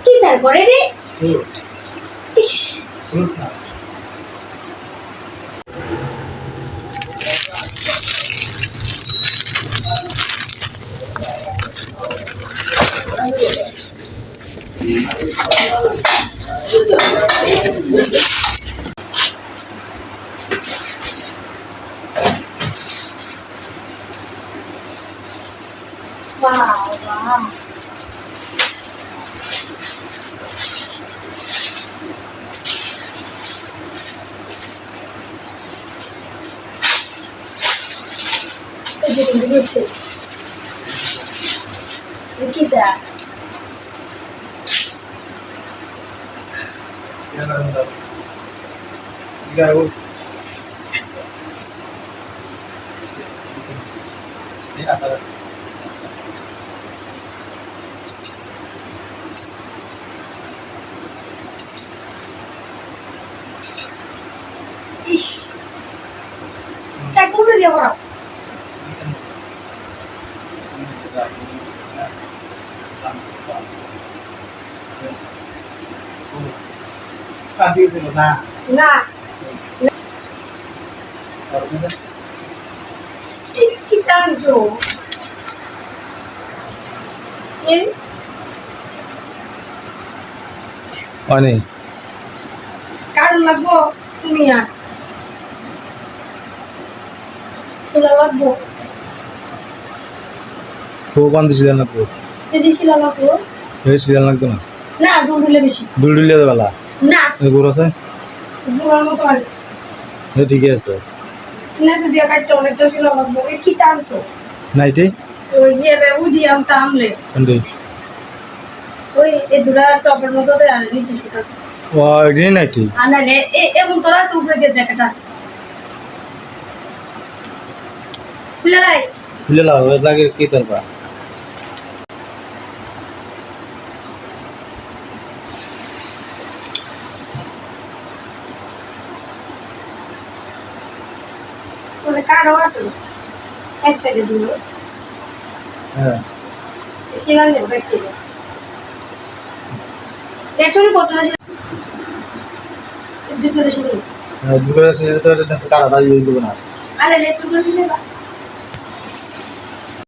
কি তারপরে রে Wow, wow. Kita. Ish. Tak boleh dia orang. Tadi itu nah. Nah. Kita jo. Ye. Ani. Karon লাগবো তুমি আর শিলা লাগবো কোন দিছিল না কো যদি শিলা লাগবো এই সিরিয়াল লাগতো না না ডুলে বেশি দুলদুলিয়া দেবালা না এই গোর আছে দুলার মতো আর এই ঠিক আছে নেসে দিয়া কাটতে অনেকটা শিলা লাগবো এই কি টানছো নাইটি ওই গিয়ে উদি আমতা আমলে কোনটি ওই এই দুলা টপের মতো দে আর নিচে শুটা ও এই নাইটি আনালে এমন তোরা আছে উপরে দিয়ে জ্যাকেট আছে খুলে লাই খুলে লাও এর লাগে কি তরবা ওরে কারো আছে এক সাইডে দিল হ্যাঁ শিলান দেব কাটতে দেখছো নি কত না দুপুরে শিলি দুপুরে সে তো এটা কাটা দাঁড়িয়ে দিব না আরে লে তুই দিলে বা